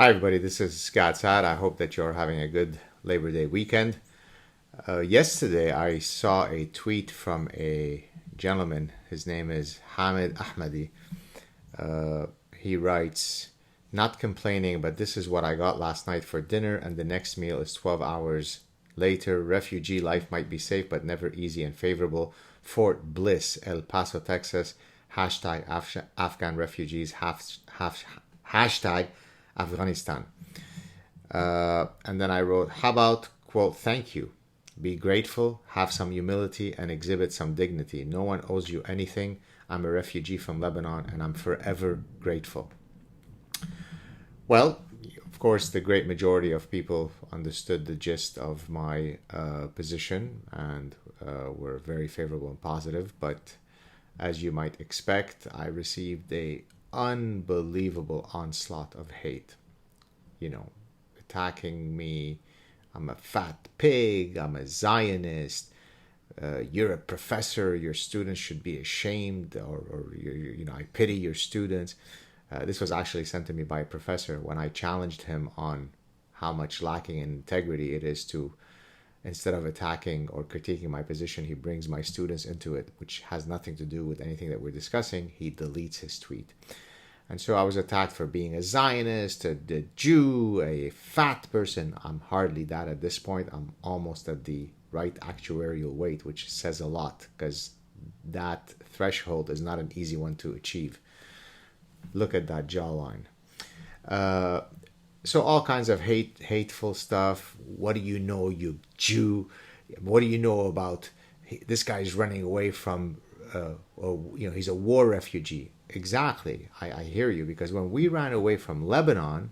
Hi, everybody. This is Saad. I hope that you're having a good Labor Day weekend. Yesterday, I saw a tweet from a gentleman. His name is Hamid Ahmadi. He writes, "Not complaining, but this is what I got last night for dinner, and the next meal is 12 hours later. Refugee life might be safe, but never easy and favorable. Fort Bliss, El Paso, Texas. Hashtag Afghan refugees. Hashtag Afghanistan." And then I wrote, "How about, quote, thank you. Be grateful, have some humility, and exhibit some dignity. No one owes you anything. I'm a refugee from Lebanon, and I'm forever grateful." Well, of course, the great majority of people understood the gist of my position and were very favorable and positive. But as you might expect, I received a unbelievable onslaught of hate. You know, attacking me. I'm a fat pig. I'm a Zionist. You're a professor. Your students should be ashamed, or I pity your students. This was actually sent to me by a professor when I challenged him on how much lacking in integrity it is to, instead of attacking or critiquing my position, he brings my students into it, which has nothing to do with anything that we're discussing. He deletes his tweet. And so I was attacked for being a Zionist, a Jew, a fat person. I'm hardly that at this point. I'm almost at the right actuarial weight, which says a lot because that threshold is not an easy one to achieve. Look at that jawline. So all kinds of hateful stuff. What do you know, you Jew? What do you know about this guy's running away from, he's a war refugee. Exactly. I hear you, because when we ran away from Lebanon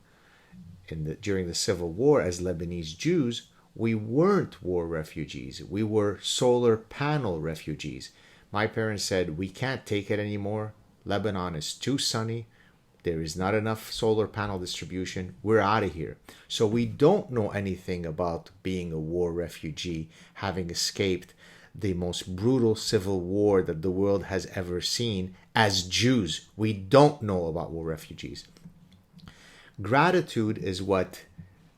during the Civil War as Lebanese Jews, we weren't war refugees. We were solar panel refugees. My parents said, "We can't take it anymore. Lebanon is too sunny. There is not enough solar panel distribution. We're out of here." So we don't know anything about being a war refugee, having escaped the most brutal civil war that the world has ever seen as Jews. We don't know about war refugees. Gratitude is what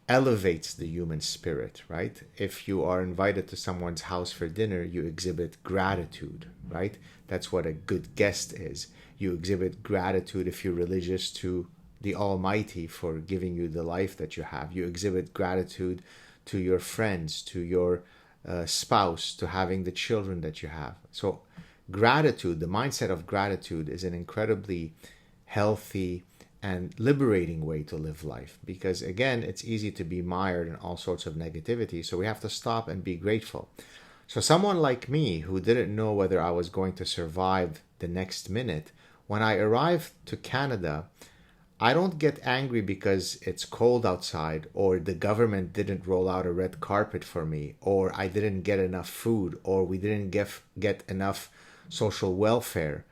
elevates the human spirit, right? If you are invited to someone's house for dinner, you exhibit gratitude, right? That's what a good guest is. You exhibit gratitude if you're religious to the Almighty for giving you the life that you have. You exhibit gratitude to your friends, to your spouse, to having the children that you have. So gratitude, the mindset of gratitude, is an incredibly healthy and liberating way to live life, because again, it's easy to be mired in all sorts of negativity. So we have to stop and be grateful. So someone like me who didn't know whether I was going to survive the next minute, when I arrived to Canada, I don't get angry because it's cold outside, or the government didn't roll out a red carpet for me, or I didn't get enough food, or we didn't get enough social welfare.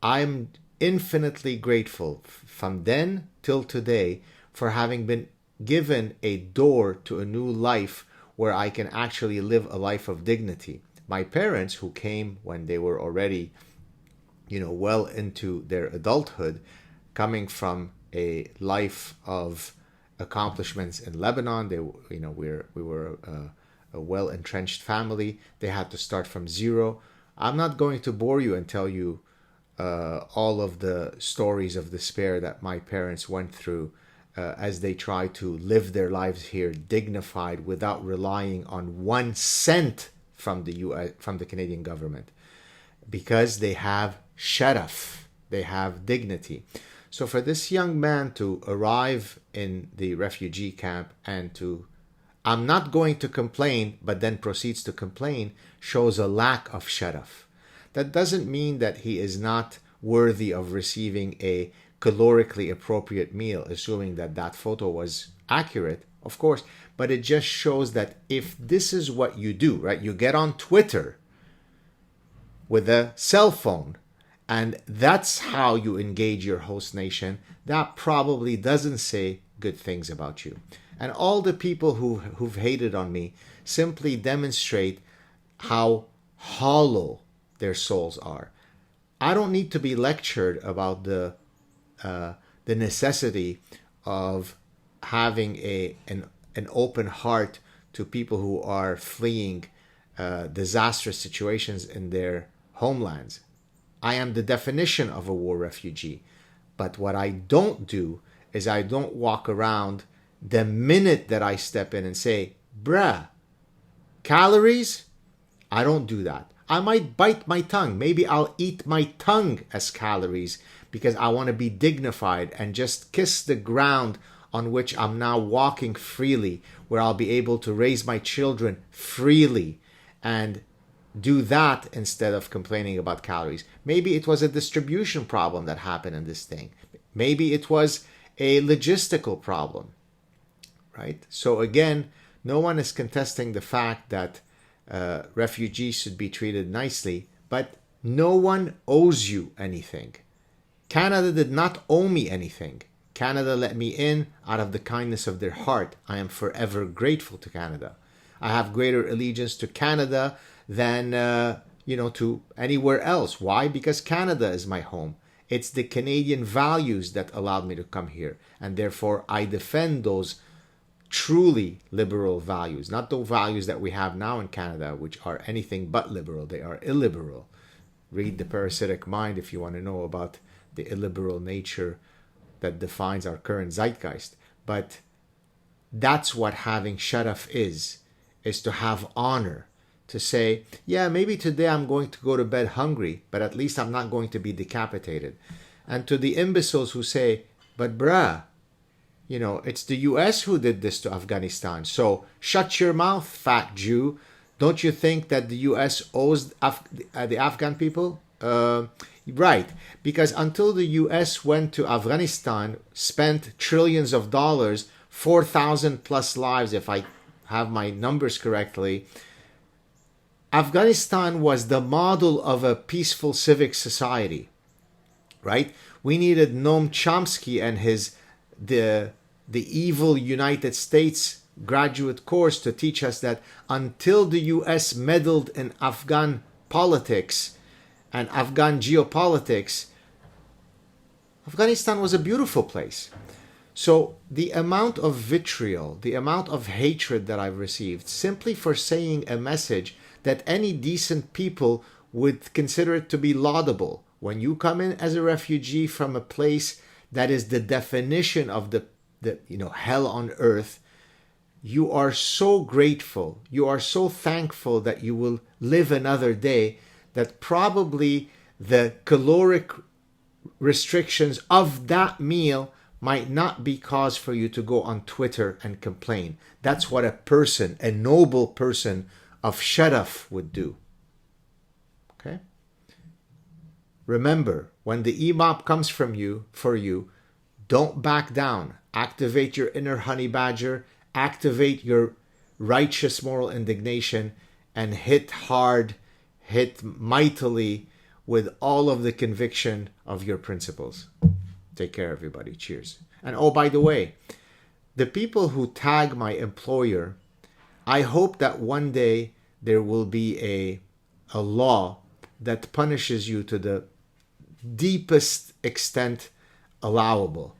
I'm infinitely grateful from then till today for having been given a door to a new life where I can actually live a life of dignity. My parents, who came when they were already, well into their adulthood, coming from a life of accomplishments in Lebanon. We were a well entrenched family. They had to start from zero. I'm not going to bore you and tell you all of the stories of despair that my parents went through as they try to live their lives here dignified without relying on 1 cent from the Canadian government, because they have sharaf, they have dignity. So for this young man to arrive in the refugee camp and to, "I'm not going to complain," but then proceeds to complain, shows a lack of sharaf. That doesn't mean that he is not worthy of receiving a calorically appropriate meal, assuming that that photo was accurate, of course. But it just shows that if this is what you do, right? You get on Twitter with a cell phone, and that's how you engage your host nation, that probably doesn't say good things about you. And all the people who've hated on me simply demonstrate how hollow their souls are. I don't need to be lectured about the necessity of having an open heart to people who are fleeing disastrous situations in their homelands. I am the definition of a war refugee. But what I don't do is I don't walk around the minute that I step in and say, bruh, calories? I don't do that. I might bite my tongue. Maybe I'll eat my tongue as calories because I want to be dignified and just kiss the ground on which I'm now walking freely, where I'll be able to raise my children freely and do that instead of complaining about calories. Maybe it was a distribution problem that happened in this thing. Maybe it was a logistical problem, right? So again, no one is contesting the fact that refugees should be treated nicely, but no one owes you anything. Canada did not owe me anything. Canada let me in out of the kindness of their heart. I am forever grateful to Canada. I have greater allegiance to Canada than to anywhere else. Why? Because Canada is my home. It's the Canadian values that allowed me to come here, and therefore I defend those truly liberal values, not the values that we have now in Canada, which are anything but liberal. They are illiberal. Read The Parasitic Mind if you want to know about the illiberal nature that defines our current zeitgeist. But that's what having shadaf is to have honor, to say, yeah, maybe today I'm going to go to bed hungry, but at least I'm not going to be decapitated. And to the imbeciles who say, but bruh, it's the US who did this to Afghanistan. So shut your mouth, fat Jew. Don't you think that the US owes the Afghan people? Right. Because until the US went to Afghanistan, spent trillions of dollars, 4,000 plus lives, if I have my numbers correctly, Afghanistan was the model of a peaceful civic society, right? We needed Noam Chomsky and the evil United States graduate course to teach us that until the US meddled in Afghan politics and Afghan geopolitics, Afghanistan was a beautiful place. So the amount of vitriol, the amount of hatred that I've received simply for saying a message that any decent people would consider it to be laudable. When you come in as a refugee from a place that is the definition of the hell on earth, you are so grateful, you are so thankful that you will live another day, that probably the caloric restrictions of that meal might not be cause for you to go on Twitter and complain. That's what a noble person of shadaf would do. Okay? Remember, when the EMOP comes for you, don't back down. Activate your inner honey badger, activate your righteous moral indignation, and hit hard, hit mightily with all of the conviction of your principles. Take care, everybody. Cheers. And oh, by the way, the people who tag my employer, I hope that one day there will be a law that punishes you to the deepest extent allowable.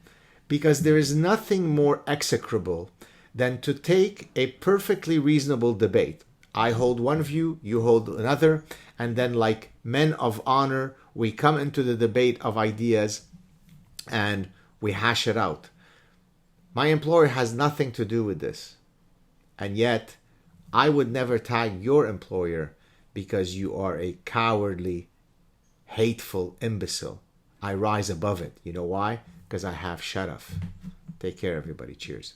Because there is nothing more execrable than to take a perfectly reasonable debate. I hold one view, you hold another, and then like men of honor, we come into the debate of ideas and we hash it out. My employer has nothing to do with this. And yet, I would never tag your employer because you are a cowardly, hateful imbecile. I rise above it. You know why? Because I have shadaf. Take care, everybody. Cheers.